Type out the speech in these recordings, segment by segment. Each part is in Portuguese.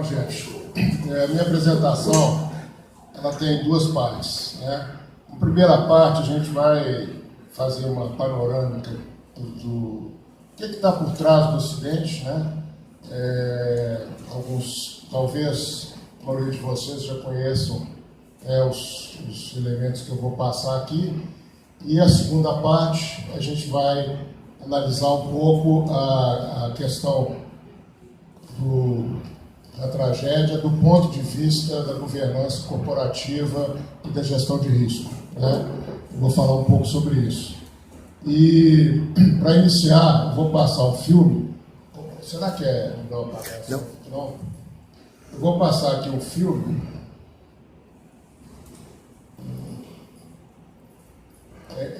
gente. A minha apresentação ela tem duas partes, né? Na primeira parte, a gente vai fazer uma panorâmica do que está por trás do acidente, né? Alguns, talvez, a maioria de vocês já conheçam os elementos que eu vou passar aqui. E a segunda parte, a gente vai analisar um pouco a questão da tragédia do ponto de vista da governança corporativa e da gestão de risco, né? Eu vou falar um pouco sobre isso. E, para iniciar, eu vou passar um filme. Será que não aparece? Não. Eu vou passar aqui um filme.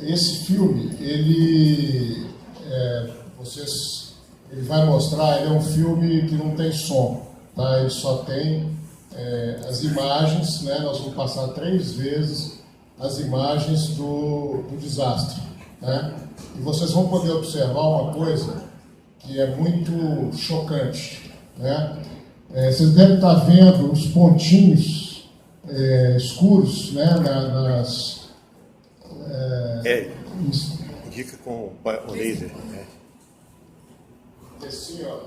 Esse filme, ele vai mostrar, ele é um filme que não tem som, tá? Ele só tem as imagens, né? Nós vamos passar 3 vezes as imagens do desastre, né? E vocês vão poder observar uma coisa que é muito chocante, né? Vocês devem estar vendo os pontinhos escuros, né? Indica com o laser. Assim, ó,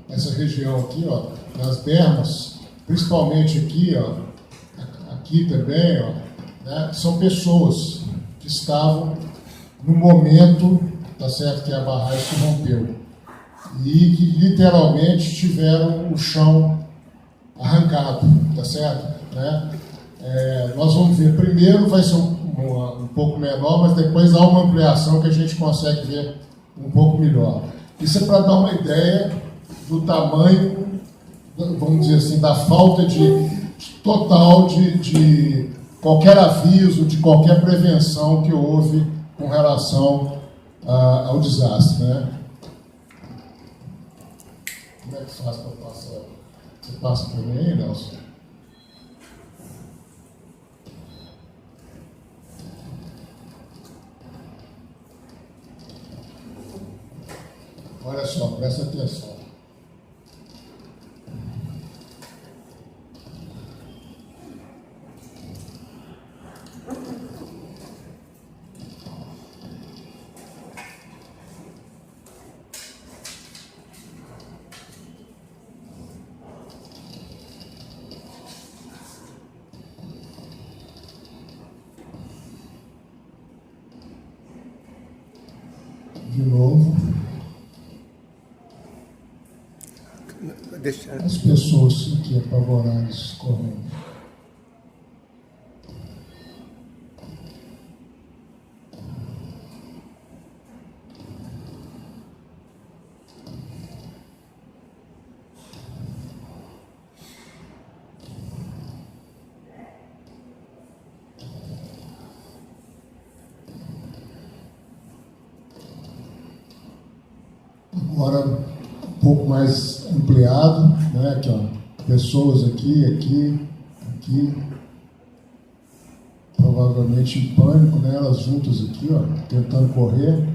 essa região aqui, ó, nas bermas, principalmente aqui, ó, aqui também, ó, né, são pessoas que estavam no momento, tá certo, que a barragem se rompeu e que literalmente tiveram o chão arrancado, tá certo, né? Nós vamos ver, primeiro vai ser um pouco menor, mas depois há uma ampliação que a gente consegue ver um pouco melhor. Isso é para dar uma ideia do tamanho, vamos dizer assim, da falta total de qualquer aviso, de qualquer prevenção que houve com relação ao desastre, né? Como é que faz para passar? Você passa para mim aí, Nelson? Olha só, presta atenção. De novo. As pessoas aqui apavoradas correndo. Agora um pouco mais ampliado, né? Aqui, ó, pessoas aqui, provavelmente em pânico, né? Elas juntas aqui, ó, tentando correr.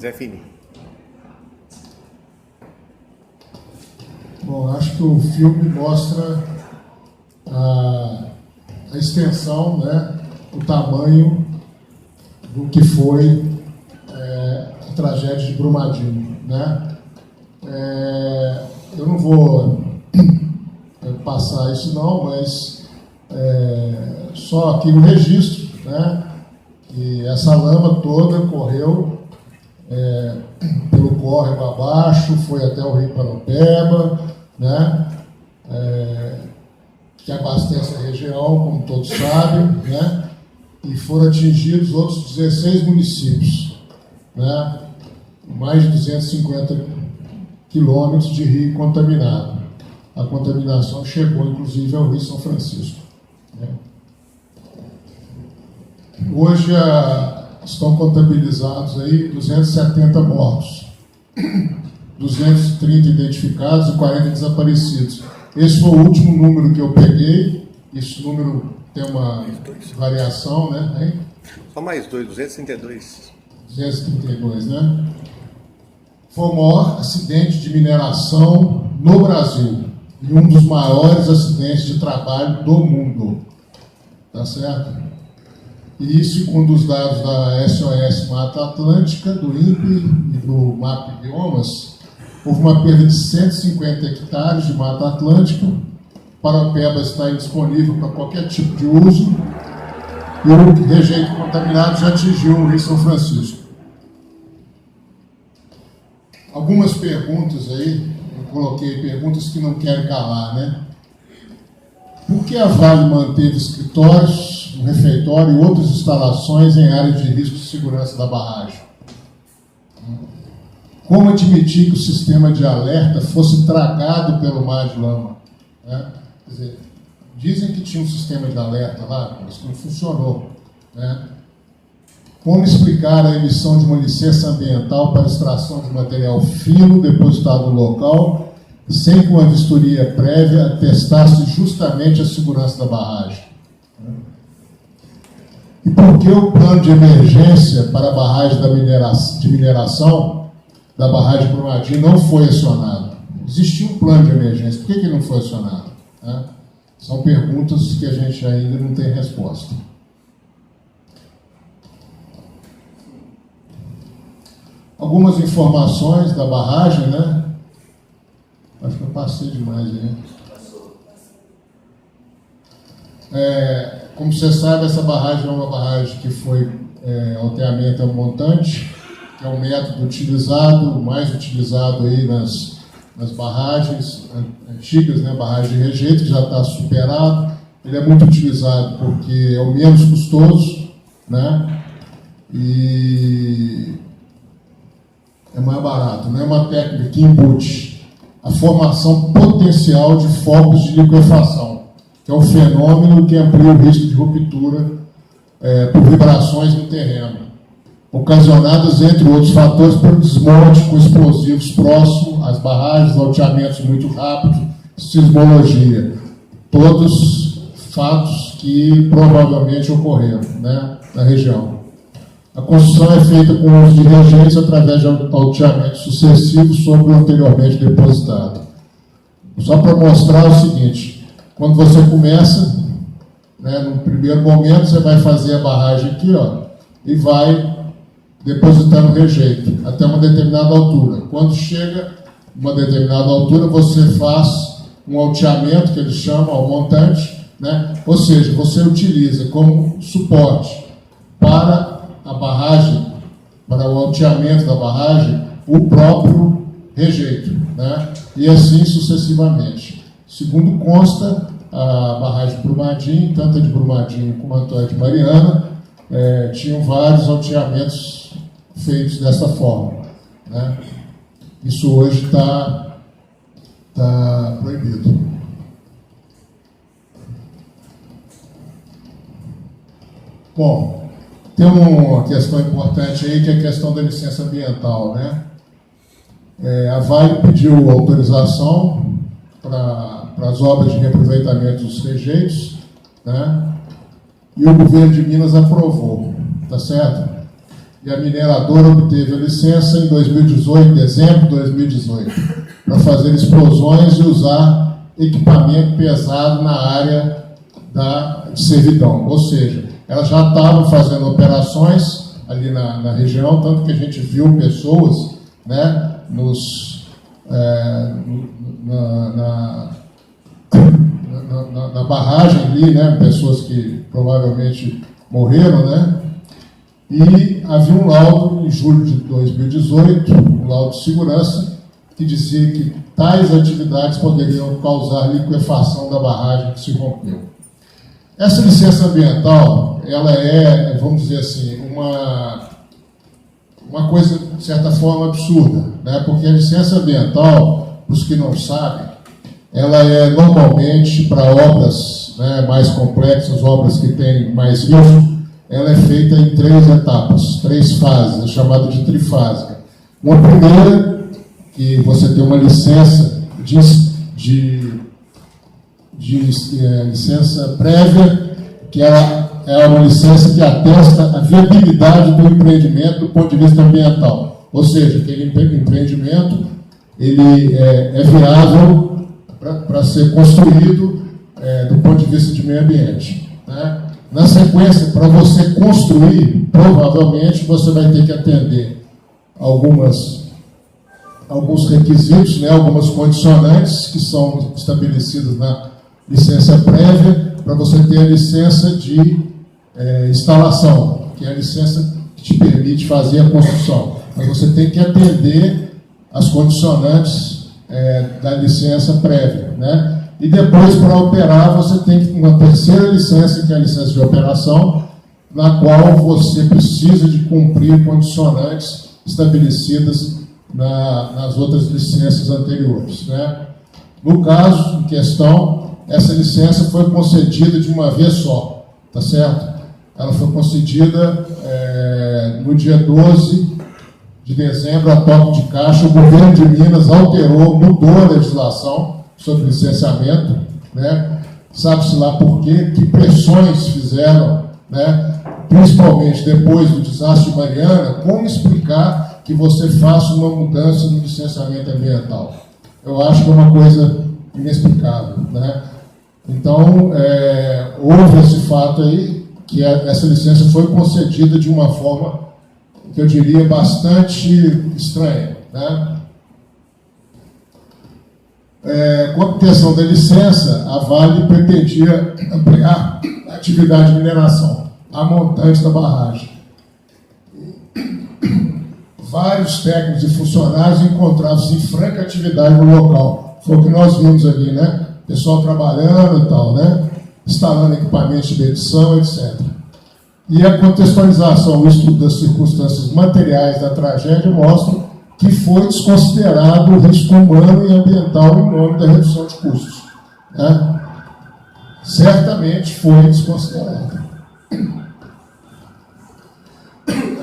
Zé Fini. Bom, acho que o filme mostra a extensão, né, o tamanho do que foi a tragédia de Brumadinho, né? Eu não vou passar isso não, mas só aqui no registro, né, que essa lama toda correu pelo córrego abaixo, foi até o Rio Paraupeba, né? Que abastece a região, como todos sabem, né? E foram atingidos outros 16 municípios, né? Mais de 250 quilômetros de rio contaminado. A contaminação chegou, inclusive, ao Rio São Francisco, né? Hoje, estão contabilizados aí 270 mortos, 230 identificados e 40 desaparecidos. Esse foi o último número que eu peguei. Esse número tem uma variação, né? Hein? Só mais 232. 232, né? Foi o maior acidente de mineração no Brasil e um dos maiores acidentes de trabalho do mundo. Tá certo? E segundo os dados da SOS Mata Atlântica, do INPE e do MAP Biomas, houve uma perda de 150 hectares de Mata Atlântica. Paraupeba está indisponível para qualquer tipo de uso e o rejeito contaminado já atingiu o Rio São Francisco. Algumas perguntas aí, eu coloquei perguntas que não quero calar, né? Por que a Vale manteve escritórios, um refeitório e outras instalações em área de risco de segurança da barragem? Como admitir que o sistema de alerta fosse tragado pelo mar de lama? Né? Quer dizer, dizem que tinha um sistema de alerta lá, mas que não funcionou. Né? Como explicar a emissão de uma licença ambiental para extração de material fino depositado no local, sem que uma vistoria prévia atestasse justamente a segurança da barragem? E por que o plano de emergência para a barragem de mineração da barragem de Brumadinho não foi acionado? Existia um plano de emergência, por que ele não foi acionado? Né? São perguntas que a gente ainda não tem resposta. Algumas informações da barragem, né? Acho que eu passei demais aí. Como você sabe, essa barragem é uma barragem que foi alteamento montante, que é o método utilizado, mais utilizado aí nas barragens antigas, né? Barragem de rejeito, que já está superado. Ele é muito utilizado porque é o menos custoso, né? E é mais barato, não é uma técnica que embute a formação potencial de focos de liquefação, que é um fenômeno que amplia o risco de ruptura por vibrações no terreno, ocasionadas, entre outros fatores, pelo desmonte com explosivos próximos às barragens, alteamentos muito rápidos, sismologia. Todos fatos que provavelmente ocorreram, né, na região. A construção é feita com o uso de reagentes através de alteamentos sucessivos sobre o anteriormente depositado. Só para mostrar o seguinte, quando você começa, né, no primeiro momento, você vai fazer a barragem aqui, ó, e vai depositando rejeito até uma determinada altura. Quando chega a uma determinada altura, você faz um alteamento, que eles chamam, ao montante, né? Ou seja, você utiliza como suporte para a barragem, para o alteamento da barragem, o próprio rejeito, né? E assim sucessivamente. Segundo consta, a barragem de Brumadinho, tanto a de Brumadinho como a de Mariana, tinham vários alteamentos feitos dessa forma, né? Isso hoje está proibido. Bom, tem uma questão importante aí, que é a questão da licença ambiental, né? A Vale pediu autorização para as obras de reaproveitamento dos rejeitos, né? E o governo de Minas aprovou, tá certo? E a mineradora obteve a licença em 2018, dezembro de 2018, para fazer explosões e usar equipamento pesado na área de servidão. Ou seja, ela já estava fazendo operações ali na região, tanto que a gente viu pessoas, né, na barragem ali, né, pessoas que provavelmente morreram, né? E havia um laudo em julho de 2018, um laudo de segurança, que dizia que tais atividades poderiam causar liquefação da barragem que se rompeu. Essa licença ambiental, ela é, vamos dizer assim, uma coisa, de certa forma, absurda, né? Porque a licença ambiental, para os que não sabem, ela é normalmente para obras, né, mais complexas, obras que têm mais risco, ela é feita em 3 etapas, 3 fases, é chamada de trifásica. Uma primeira, que você tem uma licença licença prévia, que é uma licença que atesta a viabilidade do empreendimento do ponto de vista ambiental. Ou seja, aquele empreendimento ele é viável para ser construído do ponto de vista de meio ambiente. Né? Na sequência, para você construir, provavelmente você vai ter que atender alguns requisitos, né, algumas condicionantes que são estabelecidas na licença prévia, para você ter a licença de instalação, que é a licença que te permite fazer a construção. Mas você tem que atender as condicionantes da licença prévia, né? E depois, para operar, você tem uma terceira licença, que é a licença de operação, na qual você precisa de cumprir condicionantes estabelecidas nas outras licenças anteriores, né? No caso em questão, essa licença foi concedida de uma vez só, tá certo? Ela foi concedida no dia 12 de dezembro, a toque de caixa. O governo de Minas mudou a legislação sobre licenciamento, né? Sabe-se lá por quê, que pressões fizeram, né? Principalmente depois do desastre de Mariana, como explicar que você faça uma mudança no licenciamento ambiental. Eu acho que é uma coisa inexplicável, né? Então, houve esse fato aí, que essa licença foi concedida de uma forma que eu diria bastante estranha, né? Com a obtenção da licença, a Vale pretendia ampliar a atividade de mineração a montante da barragem. Vários técnicos e funcionários encontravam-se em franca atividade no local. Foi o que nós vimos ali, né? Pessoal trabalhando e tal, né? Instalando equipamentos de medição, etc. E a contextualização, o estudo das circunstâncias materiais da tragédia mostra que foi desconsiderado o risco humano e ambiental em nome da redução de custos, né? Certamente foi desconsiderado.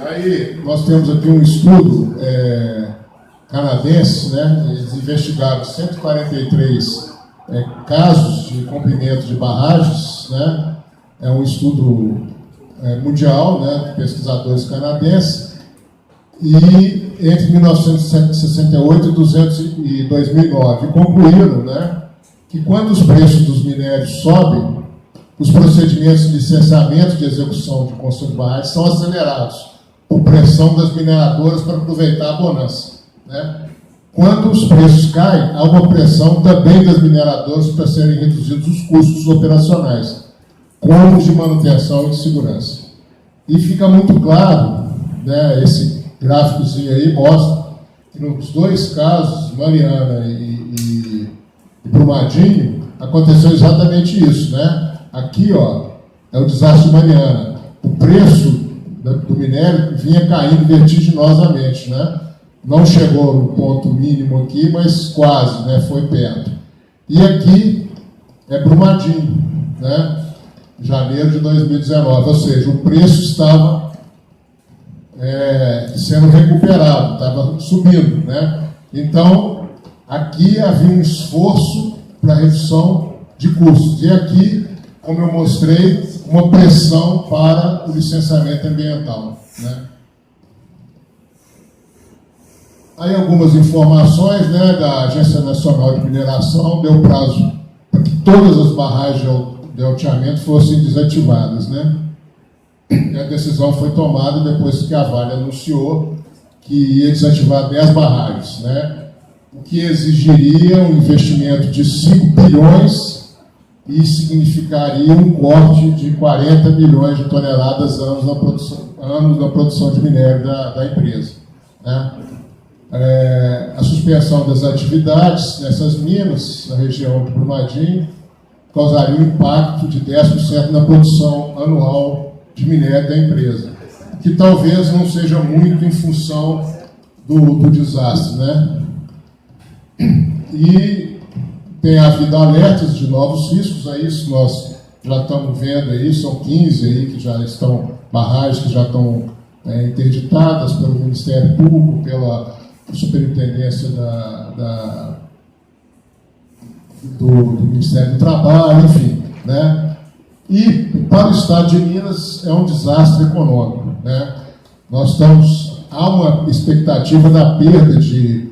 Aí nós temos aqui um estudo canadense, né? Eles investigaram 143 casos de rompimento de barragens, né? É um estudo mundial, né, de pesquisadores canadenses, e entre 1968 e 2009 concluíram, né, que quando os preços dos minérios sobem, os procedimentos de licenciamento de execução de construção de barragens são acelerados por pressão das mineradoras para aproveitar a bonança, né? Quando os preços caem, há uma pressão também das mineradoras para serem reduzidos os custos operacionais, como de manutenção e de segurança. E fica muito claro, né, esse gráficozinho aí mostra que nos 2 casos, Mariana e Brumadinho, aconteceu exatamente isso, né? Aqui, ó, é o desastre de Mariana. O preço do minério vinha caindo vertiginosamente, né? Não chegou no ponto mínimo aqui, mas quase, né? Foi perto. E aqui é Brumadinho, né? Janeiro de 2019, ou seja, o preço estava sendo recuperado, estava subindo, né? Então, aqui havia um esforço para redução de custos. E aqui, como eu mostrei, uma pressão para o licenciamento ambiental, né? Aí algumas informações, né, da Agência Nacional de Mineração, deu prazo para que todas as barragens de alteamento fossem desativadas, né? E a decisão foi tomada depois que a Vale anunciou que ia desativar 10 barragens, né? O que exigiria um investimento de 5 bilhões e significaria um corte de 40 milhões de toneladas anos na produção de minério da empresa, né? A suspensão das atividades nessas minas, na região de Brumadinho, causaria um impacto de 10% na produção anual de minério da empresa, que talvez não seja muito em função do desastre, né? E tem havido alertas de novos riscos, a isso nós já estamos vendo aí, são 15 aí que já estão, barragens que já estão interditadas pelo Ministério Público, pela Superintendência do Ministério do Trabalho, enfim, né? E para o Estado de Minas é um desastre econômico, né? Há uma expectativa da perda de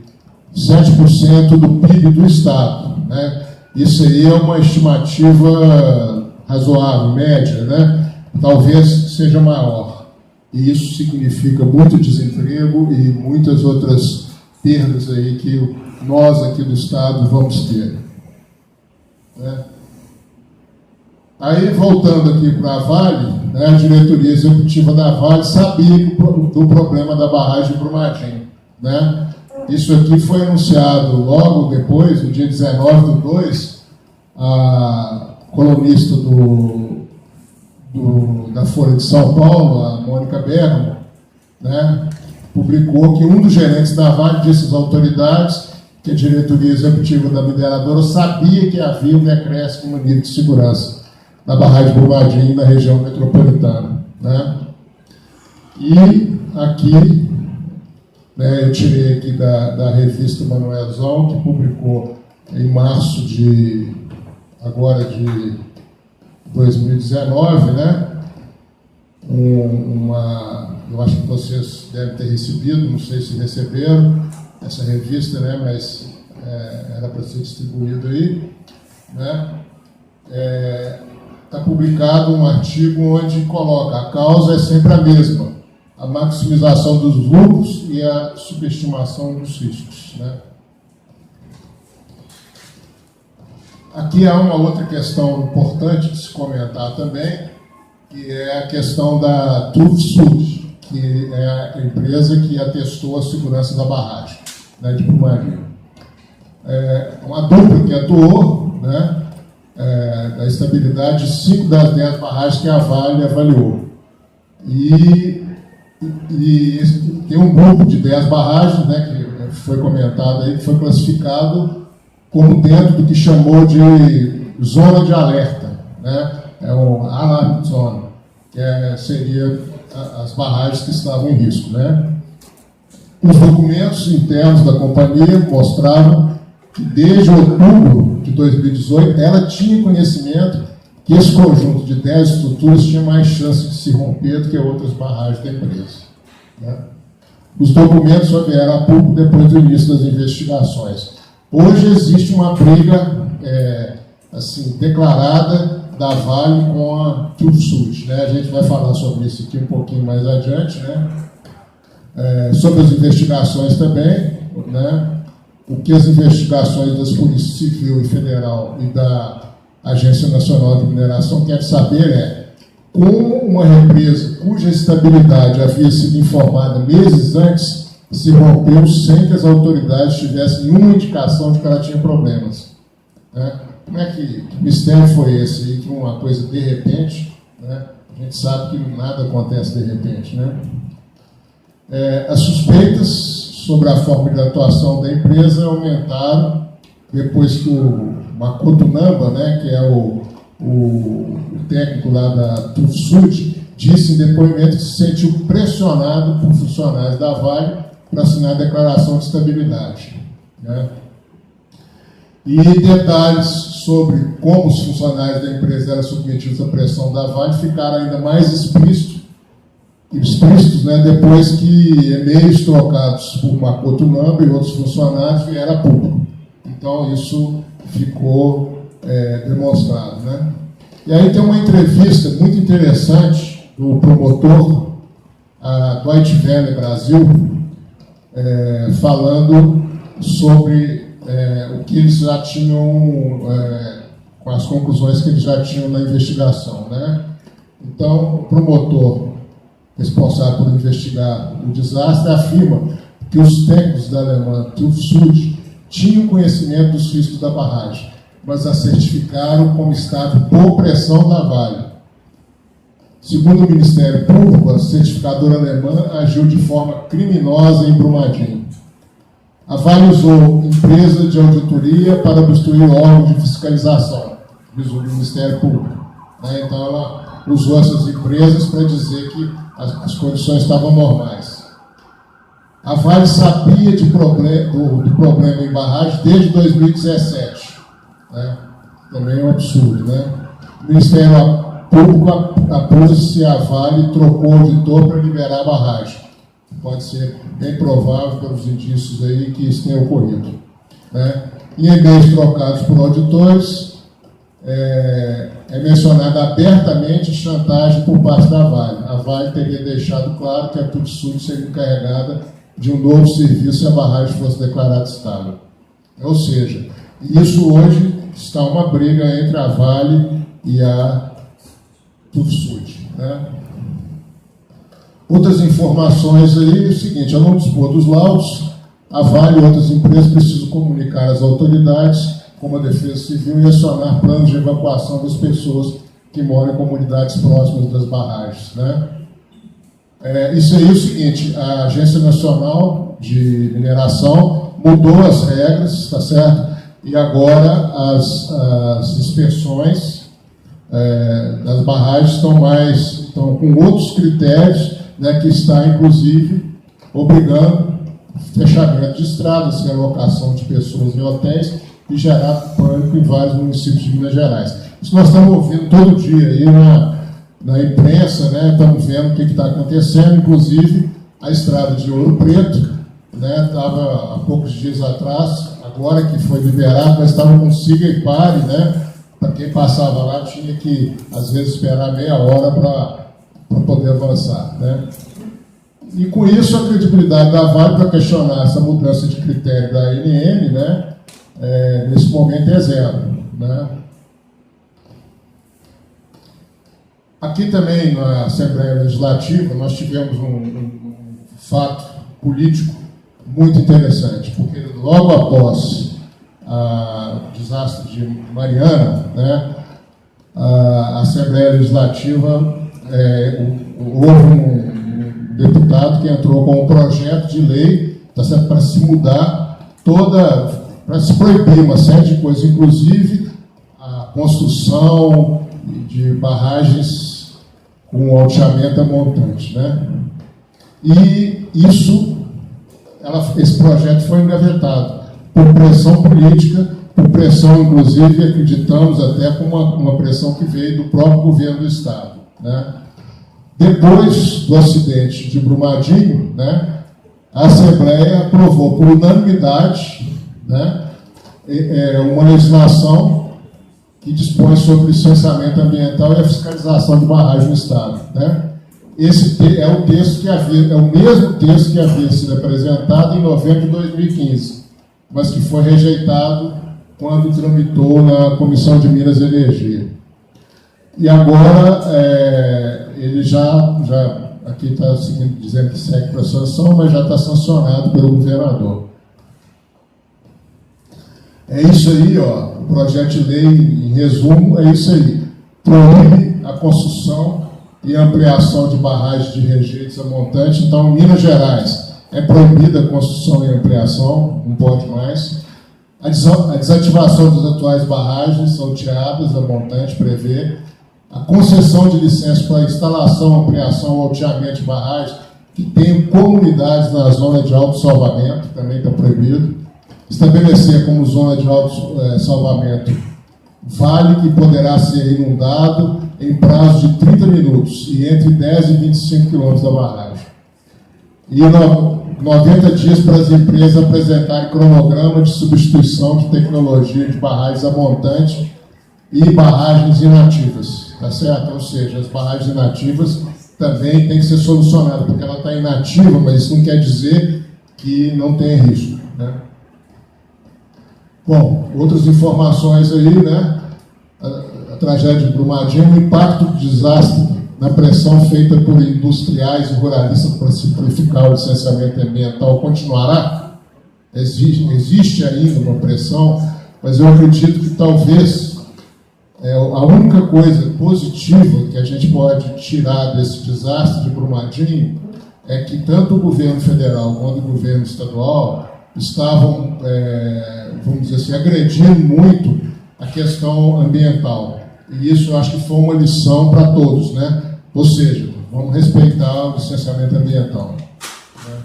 7% do PIB do Estado, né? Isso aí é uma estimativa razoável, média, né? Talvez seja maior. E isso significa muito desemprego e muitas outras perdas aí que nós aqui do Estado vamos ter, né? Aí, voltando aqui para a Vale, né, a diretoria executiva da Vale sabia do problema da barragem de Brumadinho, né? Isso aqui foi anunciado logo depois, no dia 19/2, a colunista da Folha de São Paulo, a Mônica Bergamo, né, publicou que um dos gerentes da Vale disse às autoridades que a diretoria executiva da mineradora sabia que havia um decréscimo no nível de segurança na barragem de Brumadinho, na região metropolitana, né? E aqui, né, eu tirei aqui da revista Manuelzão, que publicou em março de 2019, né? Eu acho que vocês devem ter recebido, não sei se receberam essa revista, né? Mas era para ser distribuído aí, né? Está publicado um artigo onde coloca: a causa é sempre a mesma, a maximização dos lucros e a subestimação dos riscos, né? Aqui há uma outra questão importante de se comentar também, que é a questão da TÜV-SÜD, que é a empresa que atestou a segurança da barragem, né, de Brumadinho. Uma dupla que atuou, né, da estabilidade de 5 das 10 barragens que a Vale avaliou. E tem um grupo de 10 barragens, né, que foi comentado aí, que foi classificado como dentro do que chamou de zona de alerta, né? É o alarm zone, que seria as barragens que estavam em risco, né? Os documentos internos da companhia mostravam que desde outubro de 2018 ela tinha conhecimento que esse conjunto de 10 estruturas tinha mais chance de se romper do que outras barragens da empresa, né? Os documentos só vieram a público depois do início das investigações. Hoje existe uma briga assim, declarada da Vale com a TÜV-SÜD, né? A gente vai falar sobre isso aqui um pouquinho mais adiante, né? Sobre as investigações também, né? O que as investigações das Polícias Civil e Federal e da Agência Nacional de Mineração querem saber como uma represa cuja estabilidade havia sido informada meses antes se rompeu sem que as autoridades tivessem nenhuma indicação de que ela tinha problemas, né? Como é que mistério foi esse aí, que uma coisa de repente, né? A gente sabe que nada acontece de repente, né? As suspeitas sobre a forma de atuação da empresa aumentaram depois que o Makoto Namba, né, que é o técnico lá da TÜV-SÜD, disse em depoimento que se sentiu pressionado por funcionários da Vale para assinar a declaração de estabilidade, né? E detalhes sobre como os funcionários da empresa eram submetidos à pressão da Vale ficaram ainda mais explícitos, né, depois que e-mails trocados por Makoto Namba e outros funcionários vieram a público. Então, isso ficou demonstrado, né? E aí tem uma entrevista muito interessante do promotor, a Deutsche Welle Brasil, falando sobre o que eles já tinham, com as conclusões que eles já tinham na investigação, né? Então, o promotor responsável por investigar o desastre afirma que os técnicos da alemã TÜV-SÜD tinham conhecimento dos riscos da barragem, mas a certificaram como estável por pressão da Vale. Segundo o Ministério Público, a certificadora alemã agiu de forma criminosa em Brumadinho. A Vale usou empresa de auditoria para obstruir o órgão de fiscalização, diz o Ministério Público, né? Então ela usou essas empresas para dizer que as condições estavam normais. A Vale sabia do problema em barragem desde 2017. Né? Também é um absurdo. Né? O Ministério Público acusa se a Vale trocou o auditor para liberar a barragem. Pode ser bem provável pelos indícios aí que isso tenha ocorrido. Né? Em e-mails trocados por auditores, é mencionada abertamente chantagem por parte da Vale. A Vale teria deixado claro que a Tutsud seria encarregada de um novo serviço se a barragem fosse declarada estável. Ou seja, isso hoje está uma briga entre a Vale e a Tutsud. Né? Outras informações aí, é o seguinte, ao não dispor dos laudos, a Vale e outras empresas precisam comunicar às autoridades, como a Defesa Civil, e acionar planos de evacuação das pessoas que moram em comunidades próximas das barragens. Né? Isso aí é o seguinte, a Agência Nacional de Mineração mudou as regras, tá certo? E agora as inspeções das barragens estão com outros critérios, né, que está, inclusive, obrigando fechamento de estradas, realocação de pessoas em hotéis e gerar pânico em vários municípios de Minas Gerais. Isso nós estamos ouvindo todo dia aí na imprensa, né? Estamos vendo o que está acontecendo, inclusive a estrada de Ouro Preto, né? Estava há poucos dias atrás, agora que foi liberado, mas estava com siga e pare, né? Para quem passava lá tinha que, às vezes, esperar meia hora para poder avançar, né? E com isso a credibilidade da Vale para questionar essa mudança de critério da ANM, né? Nesse momento é zero, né? Aqui também na Assembleia Legislativa nós tivemos um fato político muito interessante, porque logo após o desastre de Mariana, né, a Assembleia Legislativa houve um deputado que entrou com um projeto de lei para se mudar para se proibir uma série de coisas, inclusive a construção de barragens com alteamento a montante, né? E esse projeto foi engavetado por pressão política, por pressão, inclusive, acreditamos até com uma pressão que veio do próprio governo do Estado, né? Depois do acidente de Brumadinho, né, a Assembleia aprovou por unanimidade, né, uma legislação que dispõe sobre licenciamento ambiental e a fiscalização de barragem no Estado. Né? Esse é o mesmo texto que havia sido apresentado em novembro de 2015, mas que foi rejeitado quando tramitou na Comissão de Minas e Energia. E agora ele já aqui está dizendo que segue para sanção, mas já está sancionado pelo governador. É isso aí, ó, o projeto de lei, em resumo, é isso aí. Proíbe a construção e ampliação de barragens de rejeitos a montante. Então, em Minas Gerais, é proibida a construção e ampliação, não pode mais. A desativação das atuais barragens salteadas a montante prevê a concessão de licença para instalação, ampliação ou alteamento de barragens que tenham comunidades na zona de alto salvamento, também está proibido. Estabelecer como zona de alto salvamento vale que poderá ser inundado em prazo de 30 minutos e entre 10 e 25 quilômetros da barragem. E 90 dias para as empresas apresentarem cronograma de substituição de tecnologia de barragens a montante e barragens inativas, tá certo? Ou seja, as barragens inativas também têm que ser solucionadas, porque ela está inativa, mas isso não quer dizer que não tem risco, né? Bom, outras informações aí, né? A tragédia de Brumadinho, o impacto do desastre na pressão feita por industriais e ruralistas para simplificar o licenciamento ambiental continuará? Existe ainda uma pressão, mas eu acredito que talvez a única coisa positiva que a gente pode tirar desse desastre de Brumadinho é que tanto o governo federal quanto o governo estadual estavam, vamos dizer assim, agredindo muito a questão ambiental. E isso eu acho que foi uma lição para todos, né? Ou seja, vamos respeitar o licenciamento ambiental. Né?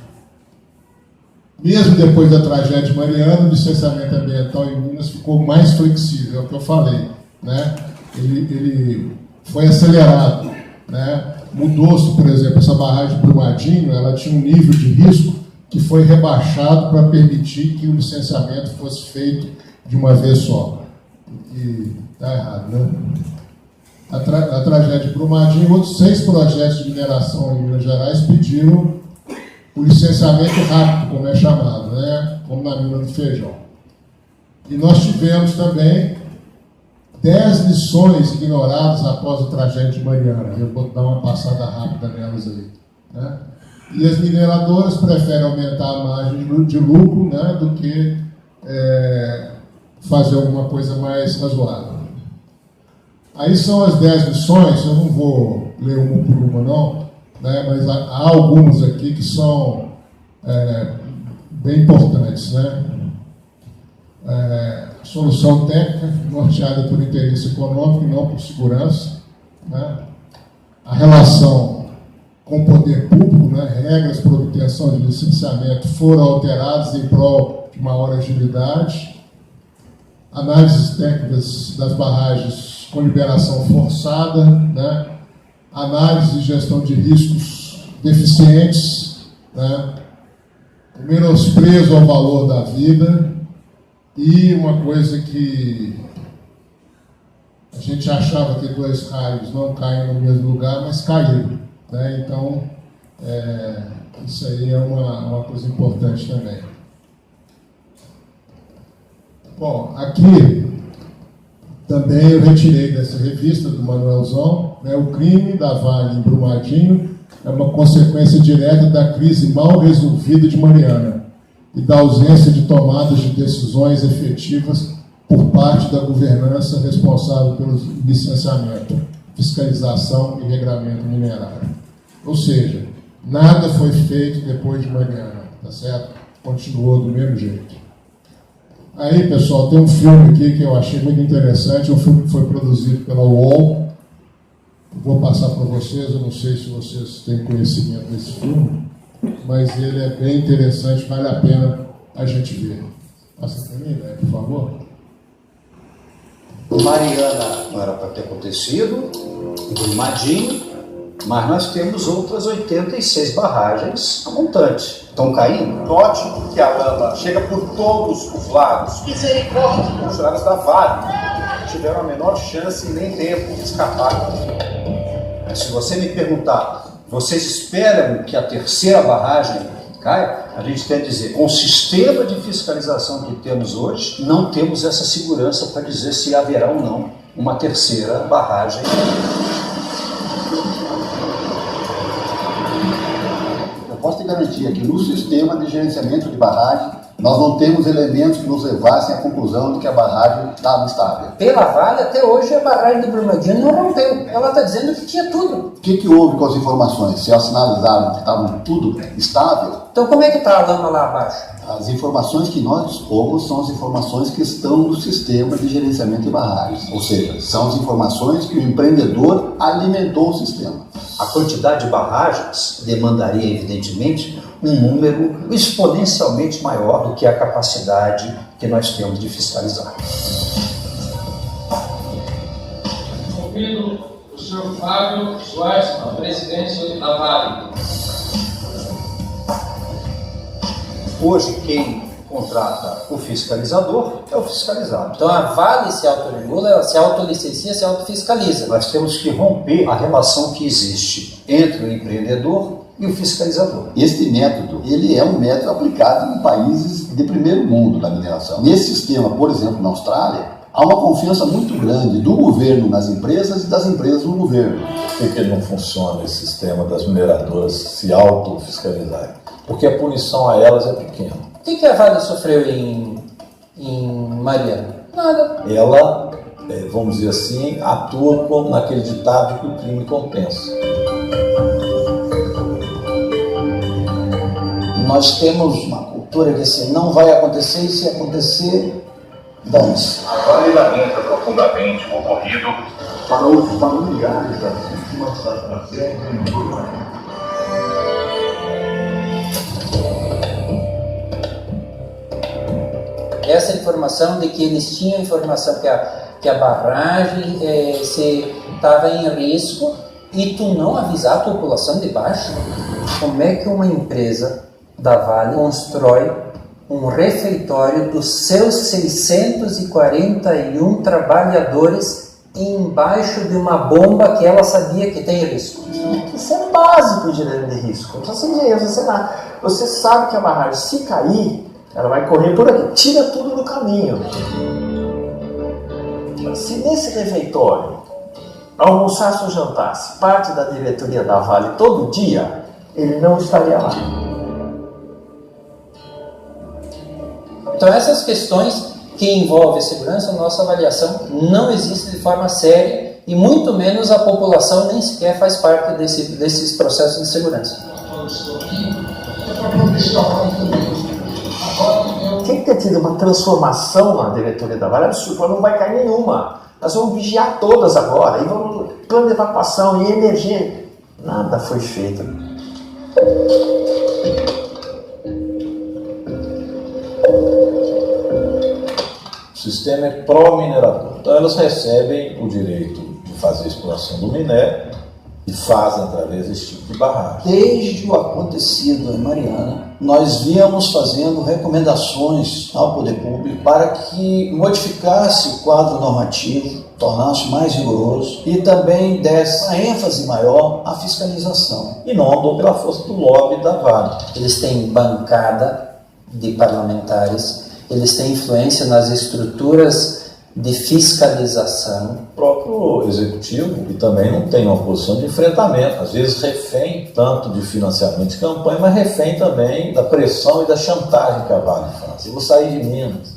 Mesmo depois da tragédia de Mariana, o licenciamento ambiental em Minas ficou mais flexível, é o que eu falei. Né? Ele foi acelerado. Né? Mudou-se, por exemplo, essa barragem de Brumadinho, ela tinha um nível de risco que foi rebaixado para permitir que o licenciamento fosse feito de uma vez só. E está errado, né? A tragédia de Brumadinho, outros 6 projetos de mineração em Minas Gerais pediram o licenciamento rápido, como é chamado, né? Como na mina do Feijão. E nós tivemos também 10 lições ignoradas após a tragédia de Mariana. Eu vou dar uma passada rápida nelas aí. Né? E as mineradoras preferem aumentar a margem de lucro, né, do que fazer alguma coisa mais razoável. Aí são as 10 lições, eu não vou ler uma por uma não, né, mas há algumas aqui que são bem importantes. Né? Solução técnica, norteada por interesse econômico e não por segurança. Né? A relação com o poder público, né? Regras para obtenção de licenciamento foram alteradas em prol de maior agilidade. Análises técnicas das barragens com liberação forçada, né? Análise e gestão de riscos deficientes, né? O menosprezo ao valor da vida e uma coisa que a gente achava que 2 raios não caem no mesmo lugar, mas caíram. Né? Então, isso aí é uma coisa importante também. Bom, aqui também eu retirei dessa revista do Manuelzão, né, o crime da Vale em Brumadinho é uma consequência direta da crise mal resolvida de Mariana e da ausência de tomadas de decisões efetivas por parte da governança responsável pelo licenciamento, fiscalização e regramento minerário. Ou seja, nada foi feito depois de Mariana, tá certo? Continuou do mesmo jeito. Aí, pessoal, tem um filme aqui que eu achei muito interessante, um filme que foi produzido pela UOL. Vou passar para vocês, eu não sei se vocês têm conhecimento desse filme, mas ele é bem interessante, vale a pena a gente ver. Passa para mim, né, por favor. Mariana não era para ter acontecido, Brumadinho, mas nós temos outras 86 barragens a montante. Estão caindo? Note que a lama chega por todos os lados. Misericórdia! Os funcionários da Vale tiveram a menor chance e nem tempo de escapar. Mas se você me perguntar, vocês esperam que a terceira barragem caia? A gente tem a dizer, com o sistema de fiscalização que temos hoje, não temos essa segurança para dizer se haverá ou não uma terceira barragem. Eu posso te garantir que no sistema de gerenciamento de barragem, nós não temos elementos que nos levassem à conclusão de que a barragem estava estável. Pela Vale, até hoje, a barragem do Brumadinho não rompeu. Ela está dizendo que tinha tudo. O que houve com as informações? Se elas sinalizaram que estavam tudo estável? Então como é que está a lama lá abaixo? As informações que nós dispomos são as informações que estão no sistema de gerenciamento de barragens. Ou seja, são as informações que o empreendedor alimentou o sistema. A quantidade de barragens demandaria, evidentemente, um número exponencialmente maior do que a capacidade que nós temos de fiscalizar. Convido o senhor Fábio Soares, presidente da Vale. Hoje, quem contrata o fiscalizador é o fiscalizado. Então a Vale se autorregula, ela se autolicencia, se autofiscaliza. Nós temos que romper a relação que existe entre o empreendedor e o fiscalizador. Este método, ele é um método aplicado em países de primeiro mundo da mineração. Nesse sistema, por exemplo, na Austrália, há uma confiança muito grande do governo nas empresas e das empresas no governo. Por que não funciona esse sistema das mineradoras se autofiscalizarem? Porque a punição a elas é pequena. O que a Vale sofreu em Mariana? Nada. Ela, vamos dizer assim, atua como naquele ditado que o crime compensa. Nós temos uma cultura que assim, não vai acontecer e se acontecer, Dane-se. A Vale lamenta profundamente o ocorrido. Para os familiares das vítimas da tragédia em Uruguai. Essa informação de que eles tinham informação que a barragem estava em risco e tu não avisar a população de baixo? Como é que uma empresa da Vale constrói um refeitório dos seus 641 trabalhadores embaixo de uma bomba que ela sabia que tem risco? Isso é básico de gerente de risco. Você sabe que a barragem, se cair, ela vai correr por aqui. Tira tudo do caminho. Se nesse refeitório almoçasse ou jantasse parte da diretoria da Vale todo dia, ele não estaria lá. Então essas questões que envolvem segurança, nossa avaliação não existe de forma séria e muito menos a população nem sequer faz parte desses processos de segurança. Tem que ter tido uma transformação na diretoria da Vale, absurda, não vai cair nenhuma. Nós vamos vigiar todas agora, e vamos plano de evacuação e energia. Nada foi feito. O sistema é pró-minerador. Então elas recebem o direito de fazer a exploração do minério e fazem através desse tipo de barragem. Desde o acontecido em Mariana, nós víamos fazendo recomendações ao poder público para que modificasse o quadro normativo, tornasse mais rigoroso e também desse uma ênfase maior à fiscalização. E não andou pela força do lobby da Vale. Eles têm bancada de parlamentares, eles têm influência nas estruturas de fiscalização. O próprio executivo, que também não tem uma posição de enfrentamento, às vezes refém tanto de financiamento de campanha, mas refém também da pressão e da chantagem que a Vale faz. Eu vou sair de Minas,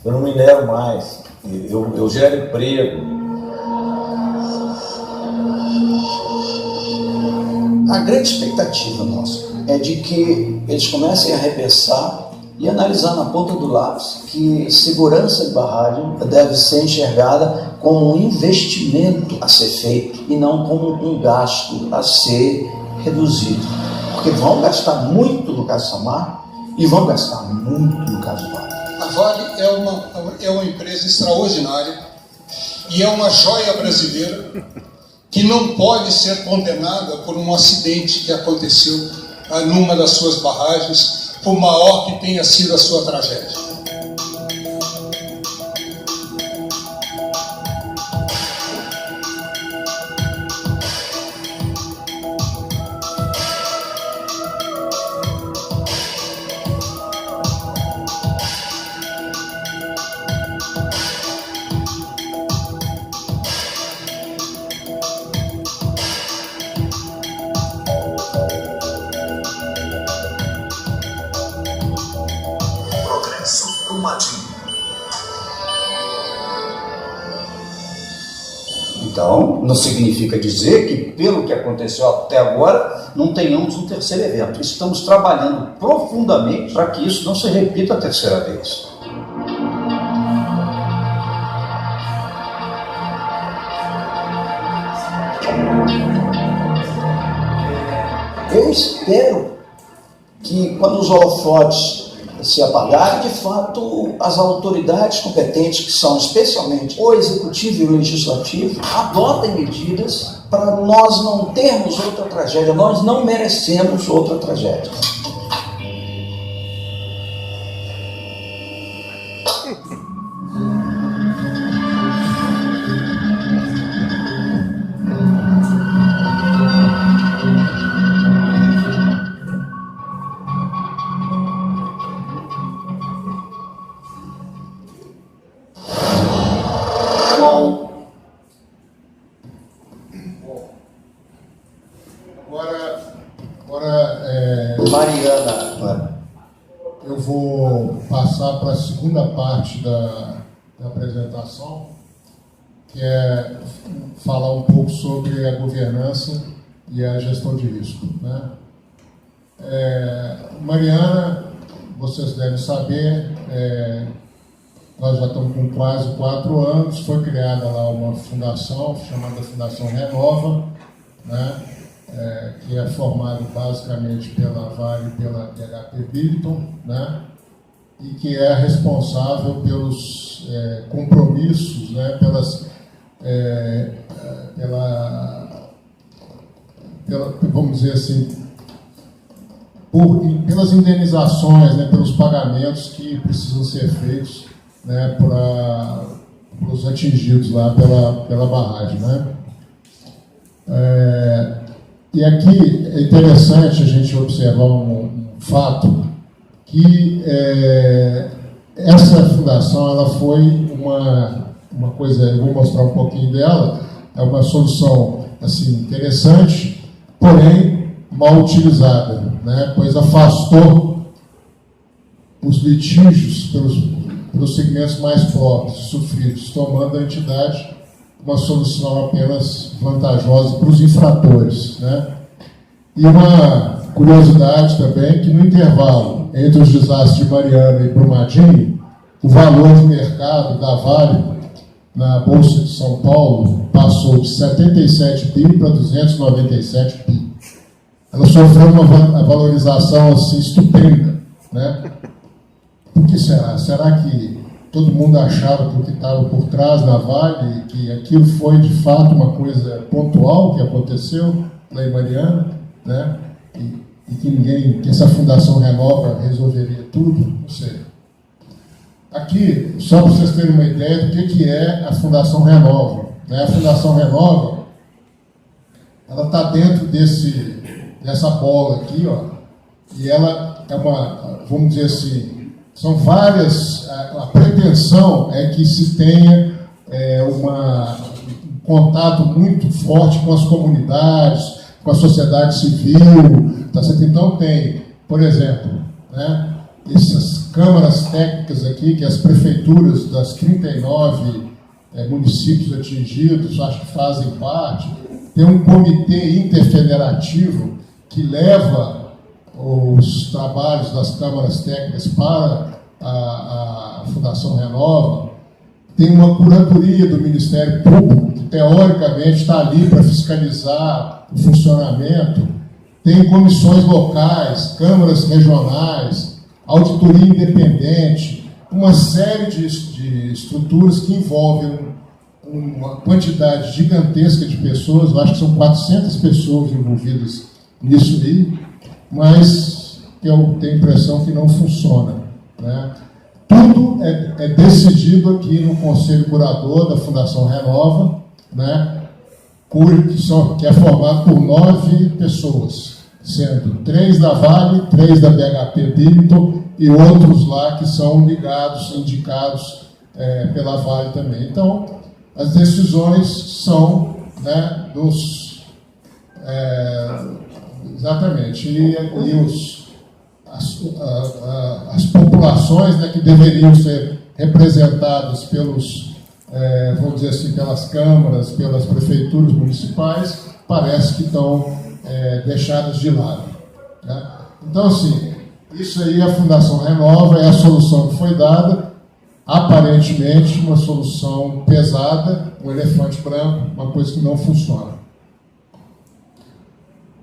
eu não minero mais, eu gero emprego. A grande expectativa nossa é de que eles comecem a repensar e analisar na ponta do lápis que segurança de barragem deve ser enxergada como um investimento a ser feito e não como um gasto a ser reduzido. Porque vão gastar muito no caso Samar e vão gastar muito no caso Vale. A Vale é uma empresa extraordinária e é uma joia brasileira que não pode ser condenada por um acidente que aconteceu numa das suas barragens, por maior que tenha sido a sua tragédia. Então, não significa dizer que, pelo que aconteceu até agora, não tenhamos um terceiro evento. Estamos trabalhando profundamente para que isso não se repita a terceira vez. Eu espero que, quando os holofotes se apagarem, de fato, as autoridades competentes, que são especialmente o Executivo e o Legislativo, adotem medidas para nós não termos outra tragédia. Nós não merecemos outra tragédia. Mariana, eu vou passar para a segunda parte da apresentação, que é falar um pouco sobre a governança e a gestão de risco, né? Mariana, vocês devem saber, nós já estamos com quase 4 anos, foi criada lá uma fundação chamada Fundação Renova, né, que é formada basicamente pela Vale e pela BHP Billiton, né, e que é responsável pelos compromissos, né, vamos dizer assim, pelas indenizações, né, pelos pagamentos que precisam ser feitos, né, para os atingidos lá pela barragem, né. E aqui é interessante a gente observar um fato, que essa fundação ela foi uma coisa, eu vou mostrar um pouquinho dela, é uma solução assim, interessante, porém mal utilizada, né, pois afastou os litígios pelos segmentos mais pobres, sofridos, tomando a entidade uma solução apenas vantajosa para os infratores, né. E uma curiosidade também, que no intervalo entre os desastres de Mariana e Brumadinho, o valor de mercado da Vale na Bolsa de São Paulo passou de 77 bi para 297 bi. Ela sofreu uma valorização assim, estupenda, né? Por que será? Será que todo mundo achava que o que estava por trás da Vale, que aquilo foi de fato uma coisa pontual que aconteceu lá em Mariana, né? E que essa Fundação Renova resolveria tudo? Não sei. Aqui, só para vocês terem uma ideia do que é a Fundação Renova, né? A Fundação Renova, ela está dentro dessa bola aqui, ó, e ela é vamos dizer assim, são várias, a pretensão é que se tenha um contato muito forte com as comunidades, com a sociedade civil, tá certo? Então tem, por exemplo, né, essas câmaras técnicas aqui, que as prefeituras das 39 municípios atingidos, acho que fazem parte, tem um comitê interfederativo que leva os trabalhos das câmaras técnicas para a Fundação Renova, tem uma curadoria do Ministério Público, que teoricamente está ali para fiscalizar o funcionamento, tem comissões locais, câmaras regionais, auditoria independente, uma série de estruturas que envolvem uma quantidade gigantesca de pessoas, eu acho que são 400 pessoas envolvidas nisso aí, mas eu tenho a impressão que não funciona, né? Tudo é decidido aqui no Conselho Curador da Fundação Renova, né? Que é formado por 9 pessoas, sendo 3 da Vale, 3 da BHP Billiton e outros lá que são ligados, indicados pela Vale também. Então, as decisões são, né, exatamente, e as populações, né, que deveriam ser representadas pelos, vamos dizer assim, pelas câmaras, pelas prefeituras municipais, parece que estão deixadas de lado, né? Então, assim, isso aí, a Fundação Renova é a solução que foi dada, aparentemente uma solução pesada, um elefante branco, uma coisa que não funciona.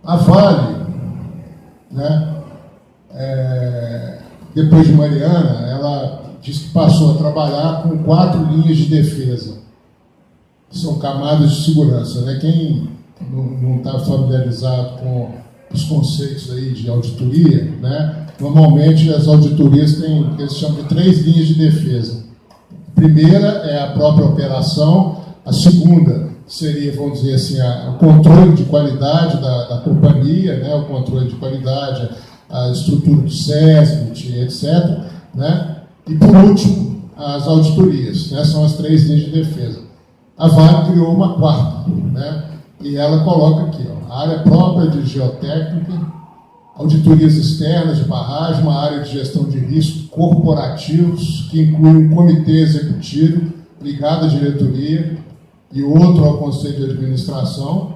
A Vale, né, depois de Mariana, ela diz que passou a trabalhar com 4 linhas de defesa, que são camadas de segurança, né? Quem não está familiarizado com os conceitos aí de auditoria, né? Normalmente as auditorias têm o que eles chamam de 3 linhas de defesa. A primeira é a própria operação, a segunda seria, vamos dizer assim, o controle de qualidade da companhia, né? O controle de qualidade, a estrutura do SESMIT, etc., né? E, por último, as auditorias, né? São as 3 linhas de defesa. A Vale criou uma 4ª, né? E ela coloca aqui, ó, a área própria de geotécnica, auditorias externas de barragem, uma área de gestão de riscos corporativos, que inclui um comitê executivo ligado à diretoria e outro ao conselho de administração,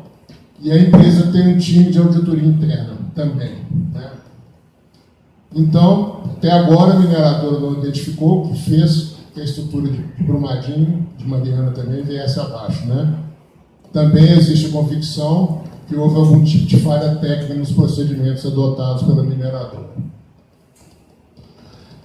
e a empresa tem um time de auditoria interna também, né? Então, até agora a mineradora não identificou que fez que a estrutura de Brumadinho, de Mariana também, viesse abaixo, né? Também existe a convicção que houve algum tipo de falha técnica nos procedimentos adotados pela mineradora.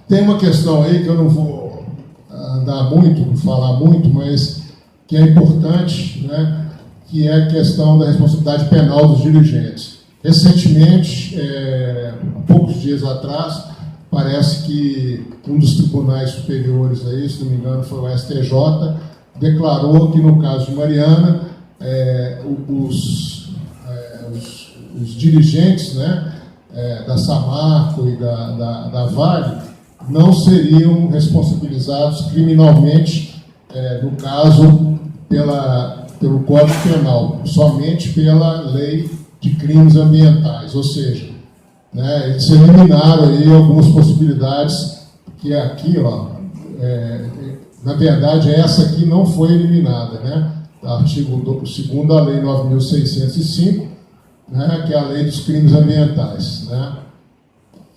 Tem uma questão aí que eu não vou andar muito, não falar muito, mas que é importante, né? Que é a questão da responsabilidade penal dos dirigentes. Recentemente, poucos dias atrás, parece que um dos tribunais superiores aí, se não me engano, foi o STJ, declarou que no caso de Mariana, os dirigentes, né, da Samarco e da Vale não seriam responsabilizados criminalmente, no caso, pelo Código Penal, somente pela lei de crimes ambientais, ou seja, né, eles eliminaram aí algumas possibilidades que aqui, na verdade, essa aqui não foi eliminada, né? Artigo 2º da Lei 9.605, né, que é a Lei dos Crimes Ambientais, né?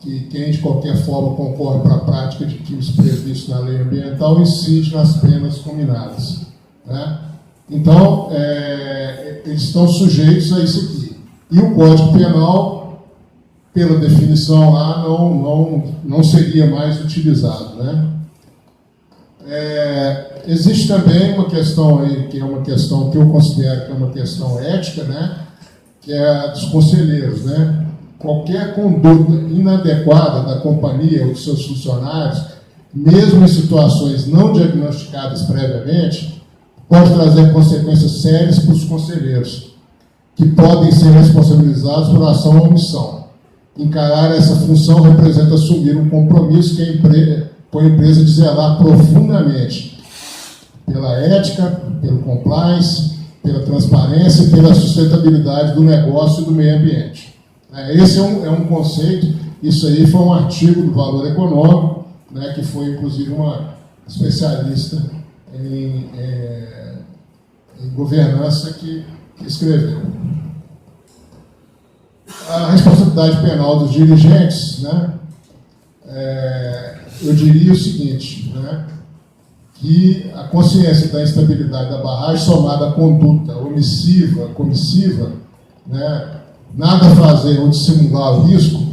Que quem de qualquer forma concorre para a prática de crimes previstos na lei ambiental incide nas penas combinadas, né? Então, eles estão sujeitos a isso aqui. E o Código Penal, pela definição lá, não seria mais utilizado, né? Existe também uma questão aí, que é uma questão que eu considero que é uma questão ética, né? Que é a dos conselheiros, né? Qualquer conduta inadequada da companhia ou dos seus funcionários, mesmo em situações não diagnosticadas previamente, pode trazer consequências sérias para os conselheiros, que podem ser responsabilizados por ação ou omissão. Encarar essa função representa assumir um compromisso com a empresa de zelar profundamente pela ética, pelo compliance, pela transparência e pela sustentabilidade do negócio e do meio ambiente. Esse é um conceito, isso aí foi um artigo do Valor Econômico, né, que foi inclusive uma especialista em governança que escreveu. A responsabilidade penal dos dirigentes, né, eu diria o seguinte, né, que a consciência da instabilidade da barragem, somada à conduta comissiva, né, nada fazer ou dissimular o risco,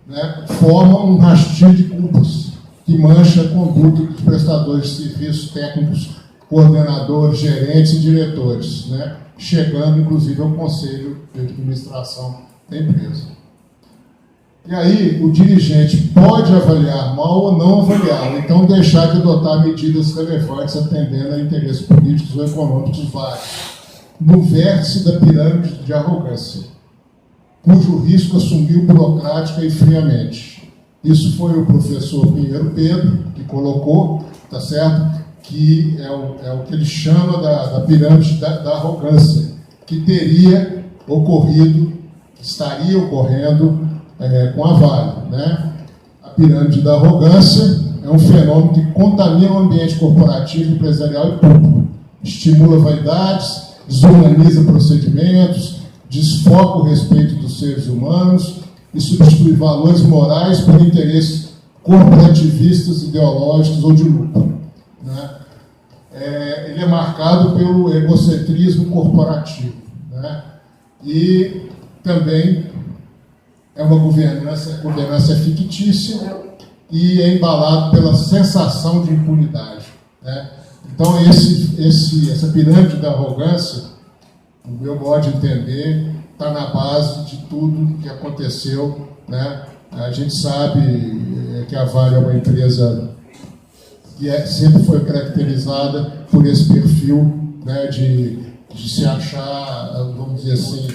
né, forma um rastilho de culpas que mancha a conduta dos prestadores de serviços técnicos, coordenadores, gerentes e diretores, né, chegando inclusive ao conselho de administração da empresa. E aí o dirigente pode avaliar mal ou não avaliar, então deixar de adotar medidas relevantes atendendo a interesses políticos ou econômicos vários, no vértice da pirâmide de arrogância, cujo risco assumiu burocrática e friamente. Isso foi o professor Pinheiro Pedro que colocou, tá certo? Que é o que ele chama da pirâmide da arrogância, que teria ocorrido, estaria ocorrendo com a Vale, né? A pirâmide da arrogância é um fenômeno que contamina o ambiente corporativo, empresarial e público, estimula vaidades, desumaniza procedimentos, desfoca o respeito dos seres humanos e substitui valores morais por interesses corporativistas, ideológicos ou de lucro, né? Ele é marcado pelo egocentrismo corporativo, né? E também é uma governança fictícia e é embalado pela sensação de impunidade, né? Então, essa pirâmide da arrogância, no meu modo de entender, está na base de tudo que aconteceu, né? A gente sabe que a Vale é uma empresa que sempre foi caracterizada por esse perfil, né, de se achar, vamos dizer assim,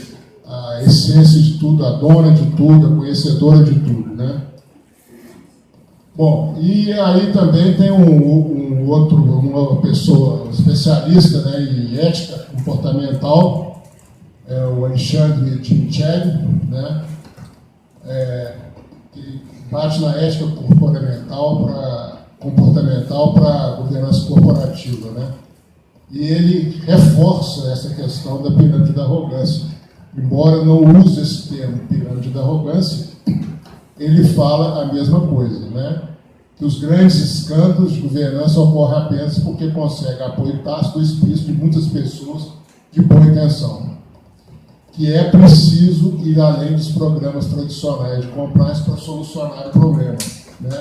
a essência de tudo, a dona de tudo, a conhecedora de tudo, né? Bom, e aí também tem uma pessoa especialista, né, em ética comportamental, o Alexandre Dimicheli, né, que bate na ética comportamental para a governança corporativa, né? E ele reforça essa questão da pirâmide da arrogância. Embora não use esse termo pirâmide da arrogância, ele fala a mesma coisa, né? que os grandes escândalos de governança ocorrem apenas porque consegue apoio tácito ou explícito de muitas pessoas de boa intenção, que é preciso ir além dos programas tradicionais de compliance para solucionar o problema, né?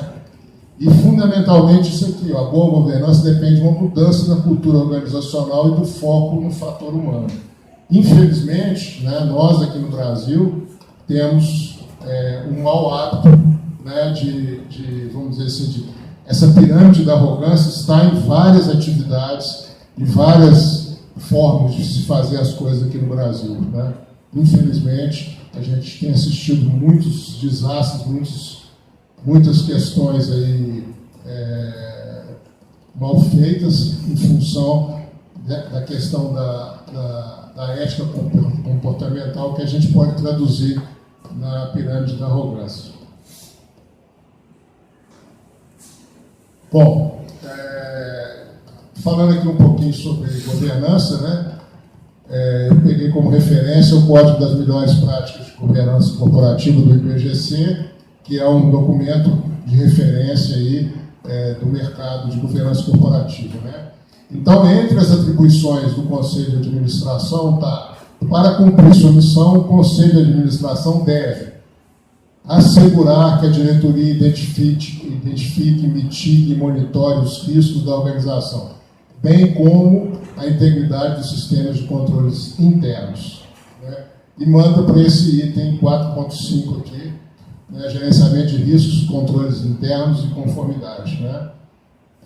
E, fundamentalmente, isso aqui, ó, a boa governança depende de uma mudança na cultura organizacional e do foco no fator humano. Infelizmente, né, nós aqui no Brasil temos um mau hábito, né, vamos dizer assim, essa pirâmide da arrogância está em várias atividades, em várias formas de se fazer as coisas aqui no Brasil, né? Infelizmente, a gente tem assistido muitos desastres, muitas questões aí mal feitas em função da questão da ética comportamental que a gente pode traduzir na pirâmide da arrogância. Bom, falando aqui um pouquinho sobre governança, né? Eu peguei como referência o Código das Melhores Práticas de Governança Corporativa do IBGC, que é um documento de referência aí, do mercado de governança corporativa, né? Então, entre as atribuições do Conselho de Administração, para cumprir sua missão, o Conselho de Administração deve assegurar que a diretoria identifique, mitigue e monitore os riscos da organização, bem como a integridade dos sistemas de controles internos, né? E manda para esse item 4.5 aqui, né, gerenciamento de riscos, controles internos e conformidade, né?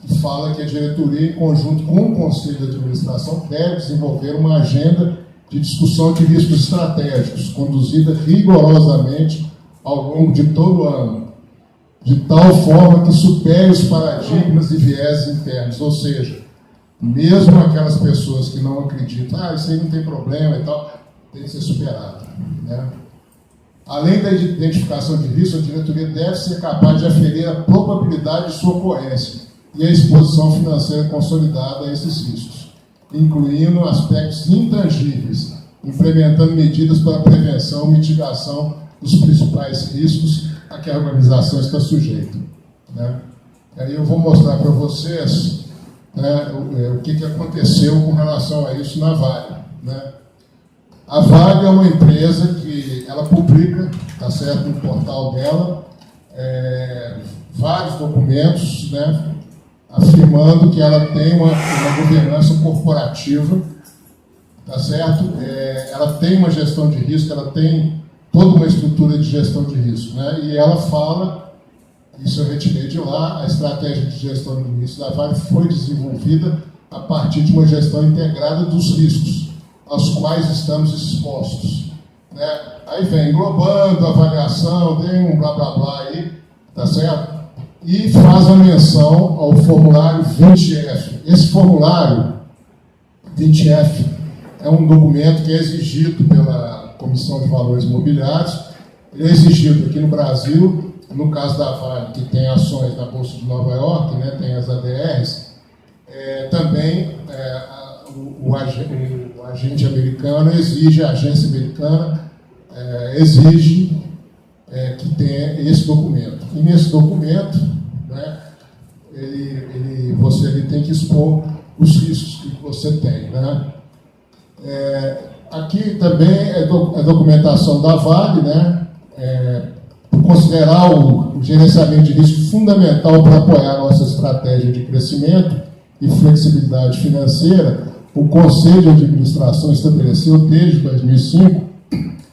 Que fala que a diretoria, em conjunto com o Conselho de Administração, deve desenvolver uma agenda de discussão de riscos estratégicos, conduzida rigorosamente ao longo de todo o ano, de tal forma que supere os paradigmas e viés internos, ou seja, mesmo aquelas pessoas que não acreditam, isso aí não tem problema e tal, tem que ser superado, né? Além da identificação de risco, a diretoria deve ser capaz de aferir a probabilidade de sua ocorrência e a exposição financeira consolidada a esses riscos, incluindo aspectos intangíveis, implementando medidas para a prevenção e mitigação dos principais riscos a que a organização está sujeita, né? Aí eu vou mostrar para vocês, né, o que aconteceu com relação a isso na Vale, né? A Vale é uma empresa que ela publica, tá certo, no portal dela, vários documentos, né, afirmando que ela tem uma governança corporativa, tá certo? Ela tem uma gestão de risco, ela tem toda uma estrutura de gestão de risco, né? E ela fala, isso eu retirei de lá, a estratégia de gestão de risco da Vale foi desenvolvida a partir de uma gestão integrada dos riscos aos quais estamos expostos, né? Aí vem englobando, avaliação, tem um blá blá blá aí, tá certo? E faz a menção ao formulário 20F. Esse formulário 20F é um documento que é exigido pela Comissão de Valores Imobiliários. Ele é exigido aqui no Brasil, no caso da Vale, que tem ações na Bolsa de Nova York, né, tem as ADRs, também o agente americano exige, a agência americana exige que tenha esse documento. E nesse documento, né, você tem que expor os riscos que você tem, né? Aqui também é documentação da Vale, né? Considerar o gerenciamento de risco fundamental para apoiar a nossa estratégia de crescimento e flexibilidade financeira, o Conselho de Administração estabeleceu desde 2005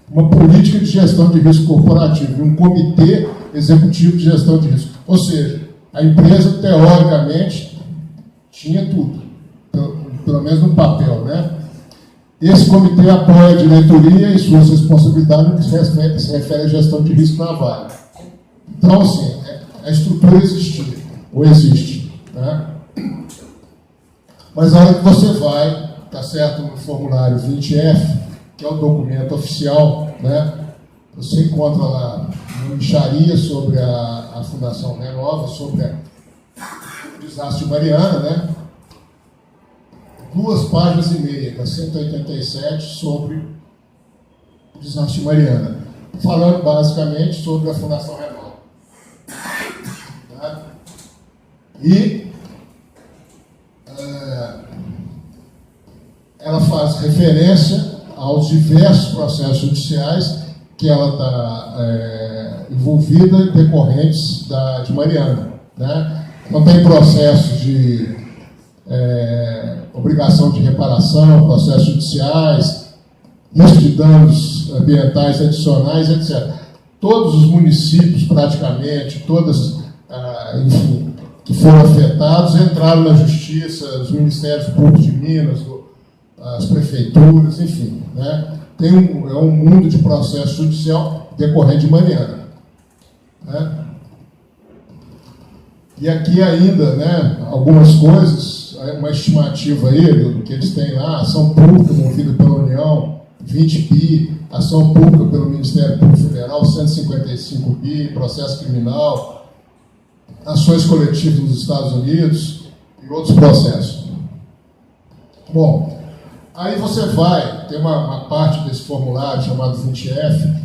uma política de gestão de risco corporativo, um comitê executivo de gestão de risco. Ou seja, a empresa, teoricamente, tinha tudo, pelo menos no papel, né? Esse comitê apoia a diretoria e suas responsabilidades no que se refere à gestão de risco na Vale. Então, assim, a estrutura existia, ou existe, né? Mas a hora que você vai, tá certo, no formulário 20F, que é o documento oficial, né? Você encontra lá uma mixaria sobre a Fundação Renova, sobre o desastre de Mariana, né? 2 páginas e meia, da 187, sobre o desastre de Mariana, falando basicamente sobre a Fundação Renova. Tá? E ela faz referência aos diversos processos judiciais que ela está envolvida, decorrentes de Mariana, né? Então tem processos de obrigação de reparação, processos judiciais, risco de danos ambientais adicionais, etc. Todos os municípios, praticamente, enfim, que foram afetados, entraram na justiça, os ministérios públicos de Minas, as prefeituras, enfim, né? É um mundo de processo judicial decorrente de Mariana, né? E aqui ainda, né, algumas coisas, uma estimativa aí do que eles têm lá: ação pública movida pela União, 20 bi, ação pública pelo Ministério Público Federal, 155 bi, processo criminal, ações coletivas nos Estados Unidos e outros processos. Bom, aí você tem uma parte desse formulário chamado 20F,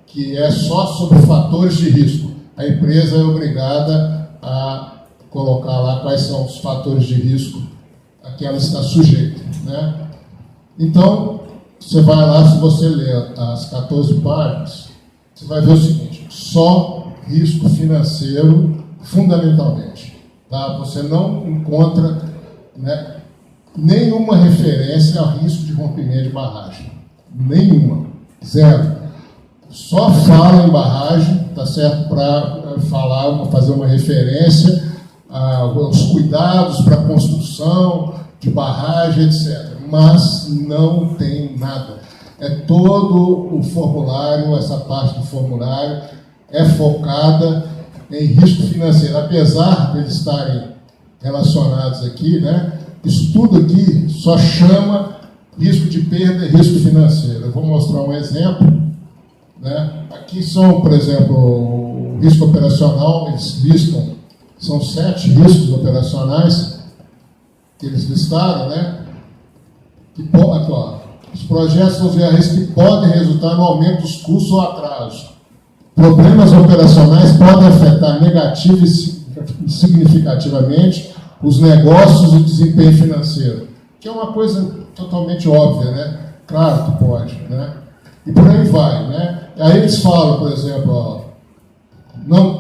que é só sobre fatores de risco. A empresa é obrigada a colocar lá quais são os fatores de risco a que ela está sujeita, né? Então, você vai lá, se você ler as 14 páginas, você vai ver o seguinte: só risco financeiro, fundamentalmente, tá? Você não encontra, né, nenhuma referência a risco de rompimento de barragem. Nenhuma. Zero. Só fala em barragem, tá certo? Para fazer uma referência aos cuidados para a construção de barragem, etc. Mas não tem nada. É todo o formulário, essa parte do formulário é focada em risco financeiro. Apesar de eles estarem relacionados aqui, né? Isso tudo aqui só chama risco de perda e risco financeiro. Eu vou mostrar um exemplo, né? Aqui são, por exemplo, o risco operacional. Eles listam, são 7 riscos operacionais que eles listaram, né? Aqui, ó, os projetos vão ver risco que podem resultar no aumento dos custos ou atraso. Problemas operacionais podem afetar negativa e significativamente os negócios e o desempenho financeiro, que é uma coisa totalmente óbvia, né? Claro que pode, né? E por aí vai, né? Aí eles falam, por exemplo, ó,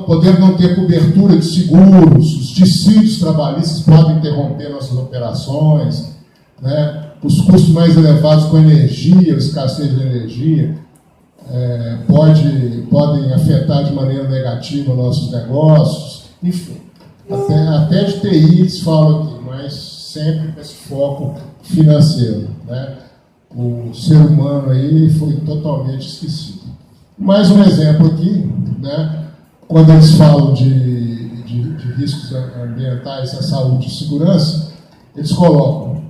poder não ter cobertura de seguros, os dissídios trabalhistas podem interromper nossas operações, né? Os custos mais elevados com energia, a escassez de energia, podem afetar de maneira negativa nossos negócios, enfim. Até de TI eles falam aqui, mas sempre com esse foco financeiro, né? O ser humano aí foi totalmente esquecido. Mais um exemplo aqui, né? Quando eles falam de riscos ambientais à saúde e segurança, eles colocam: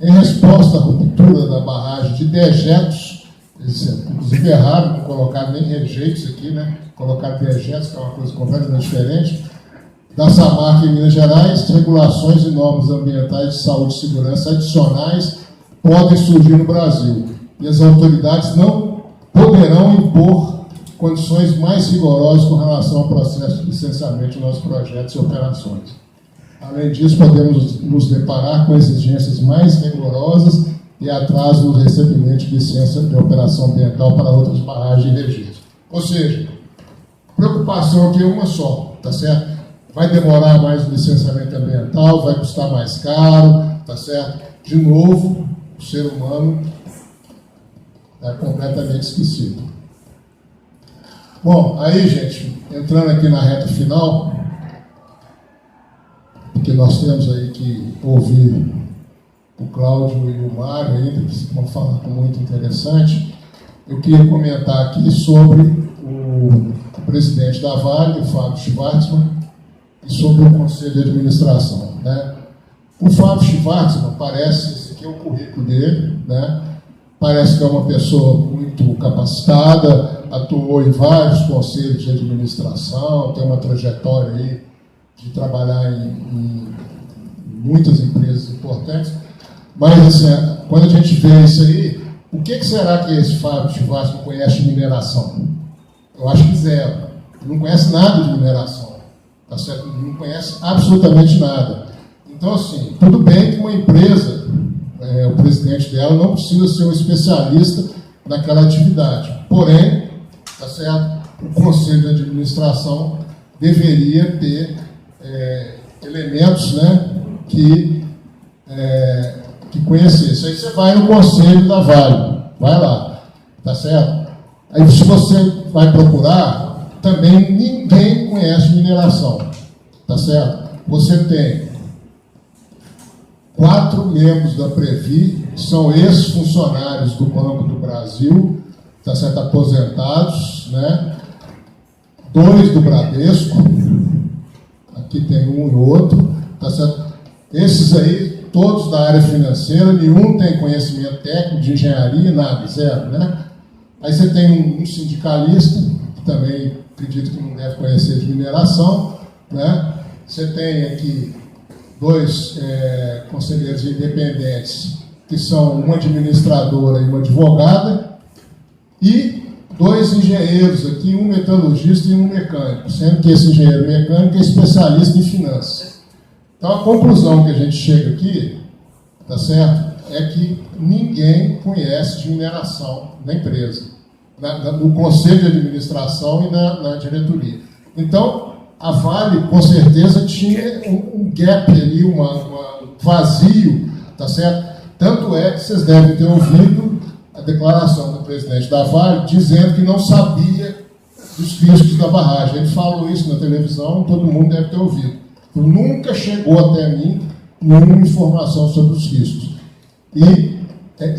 em resposta à ruptura da barragem de dejetos, eles inclusive erraram, não colocaram nem rejeitos aqui, né? Colocaram dejetos, que é uma coisa completamente diferente, da Samarco em Minas Gerais, regulações e normas ambientais de saúde e segurança adicionais podem surgir no Brasil, e as autoridades não poderão impor condições mais rigorosas com relação ao processo de licenciamento de nossos projetos e operações. Além disso, podemos nos deparar com exigências mais rigorosas e atraso no recebimento de licença de operação ambiental para outras barragens e registros. Ou seja, preocupação aqui é uma só, tá certo? Vai demorar mais o licenciamento ambiental, vai custar mais caro, tá certo? De novo, o ser humano é completamente esquecido. Bom, aí, gente, entrando aqui na reta final, porque nós temos aí que ouvir o Cláudio e o Mário ainda, que vão falar com muito interessante, eu queria comentar aqui sobre o presidente da Vale, o Fábio Schvartzman, e sobre o Conselho de Administração, né? O Fábio Schvartzman parece, esse aqui é o currículo dele, né? Parece que é uma pessoa muito capacitada, atuou em vários conselhos de administração, tem uma trajetória aí de trabalhar em muitas empresas importantes, mas assim, quando a gente vê isso aí, o que será que esse Fábio Schvartzman conhece de mineração? Eu acho que zero. Ele não conhece nada de mineração. tá certo? Não conhece absolutamente nada. Então, assim, tudo bem que uma empresa, o presidente dela não precisa ser um especialista naquela atividade. Porém, tá certo? O conselho de administração deveria ter elementos, né, que conhecesse. Aí você vai no conselho da Vale, vai lá, tá certo? Aí se você vai procurar, também ninguém conhece mineração, tá certo? Você tem 4 membros da Previ, que são ex-funcionários do Banco do Brasil, tá certo? Aposentados, né? 2 do Bradesco, aqui tem um e outro, tá certo? Esses aí, todos da área financeira, nenhum tem conhecimento técnico de engenharia, nada, zero, né? Aí você tem um sindicalista, que também acredito que não deve conhecer de mineração, né? Você tem aqui 2 conselheiros independentes, que são uma administradora e uma advogada, e 2 engenheiros aqui, um metalurgista e um mecânico, sendo que esse engenheiro mecânico é especialista em finanças. Então, a conclusão que a gente chega aqui, tá certo, é que ninguém conhece de mineração na empresa, no conselho de administração e na diretoria. Então, a Vale, com certeza, tinha um gap ali, um vazio, tá certo? Tanto é que vocês devem ter ouvido a declaração do presidente da Vale dizendo que não sabia dos riscos da barragem. Ele falou isso na televisão, todo mundo deve ter ouvido. Nunca chegou até mim nenhuma informação sobre os riscos. E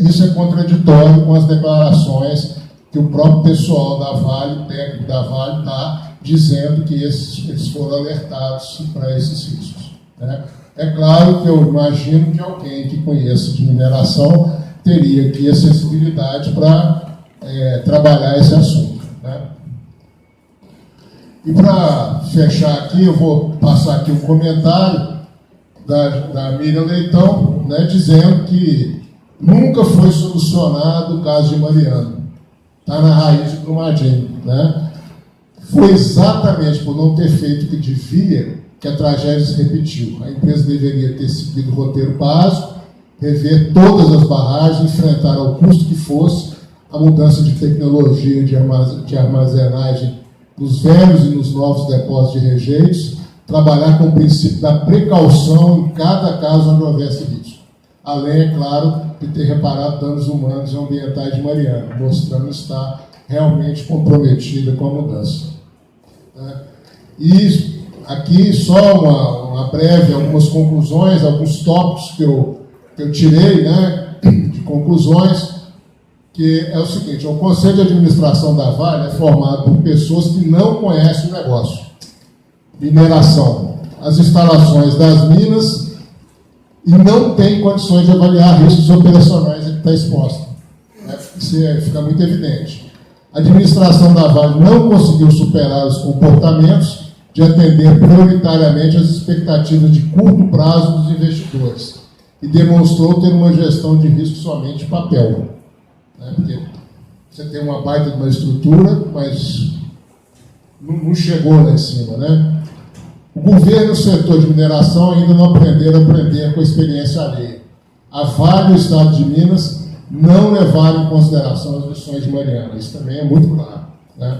isso é contraditório com as declarações que o próprio pessoal da Vale, técnico da Vale, está dizendo que eles foram alertados para esses riscos, né? É claro que eu imagino que alguém que conheça de mineração teria aqui a sensibilidade para trabalhar esse assunto, né? E para fechar aqui, eu vou passar aqui um comentário da Miriam Leitão, né, dizendo que nunca foi solucionado o caso de Mariana. Está na raiz de Brumadinho, né? Foi exatamente por não ter feito o que devia que a tragédia se repetiu. A empresa deveria ter seguido o roteiro básico, rever todas as barragens, enfrentar ao custo que fosse a mudança de tecnologia de armazenagem nos velhos e nos novos depósitos de rejeitos, trabalhar com o princípio da precaução em cada caso onde houvesse risco. Além, é claro, de ter reparado danos humanos e ambientais de Mariana, mostrando estar realmente comprometida com a mudança. E aqui só uma breve, algumas conclusões, alguns tópicos que eu tirei, né, de conclusões, que é o seguinte: o Conselho de Administração da Vale é formado por pessoas que não conhecem o negócio. Mineração, as instalações das minas, e não tem condições de avaliar riscos operacionais que está exposto. Isso fica muito evidente. A administração da Vale não conseguiu superar os comportamentos de atender prioritariamente as expectativas de curto prazo dos investidores e demonstrou ter uma gestão de risco somente em papel. Porque você tem uma baita de uma estrutura, mas não chegou lá em cima, né? O governo e o setor de mineração ainda não aprenderam a aprender com a experiência alheia. A Vale e o Estado de Minas não levaram em consideração as lições de Mariana. Isso também é muito claro, né?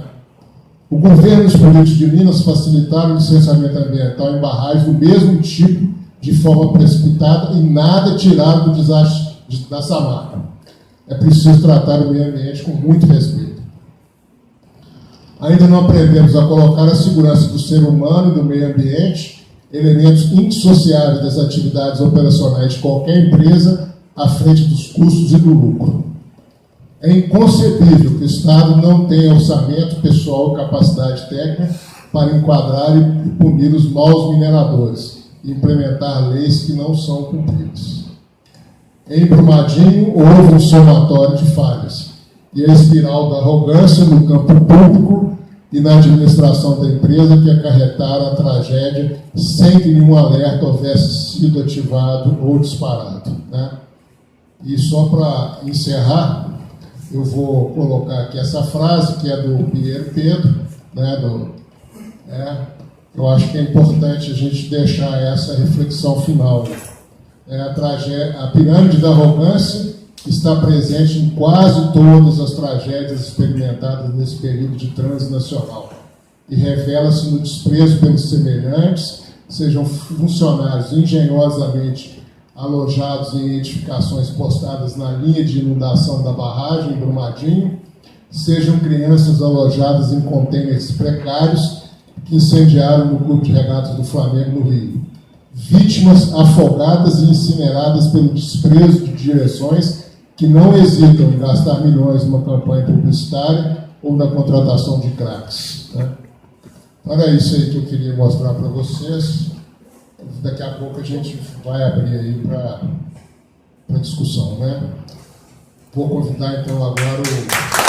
O governo e os políticos de Minas facilitaram o licenciamento ambiental em barragens do mesmo tipo, de forma precipitada, e nada tiraram do desastre da Samarca. É preciso tratar o meio ambiente com muito respeito. Ainda não aprendemos a colocar a segurança do ser humano e do meio ambiente, elementos indissociáveis das atividades operacionais de qualquer empresa, à frente dos custos e do lucro. É inconcebível que o Estado não tenha orçamento, pessoal e capacidade técnica para enquadrar e punir os maus mineradores e implementar leis que não são cumpridas. Em Brumadinho, houve um somatório de falhas, e a espiral da arrogância no campo público e na administração da empresa que acarretaram a tragédia sem que nenhum alerta houvesse sido ativado ou disparado, né? E só para encerrar, eu vou colocar aqui essa frase, que é do Pinheiro Pedro, né, eu acho que é importante a gente deixar essa reflexão final. A pirâmide da arrogância está presente em quase todas as tragédias experimentadas nesse período de transnacional e revela-se no desprezo pelos semelhantes, sejam funcionários engenhosamente alojados em edificações postadas na linha de inundação da barragem em Brumadinho, sejam crianças alojadas em contêineres precários que incendiaram no Clube de Regatas do Flamengo no Rio. Vítimas afogadas e incineradas pelo desprezo de direções que não hesitam em gastar milhões numa campanha publicitária ou na contratação de craques. Né? Era isso aí que eu queria mostrar para vocês. Daqui a pouco a gente vai abrir aí para discussão. Né? Vou convidar então agora o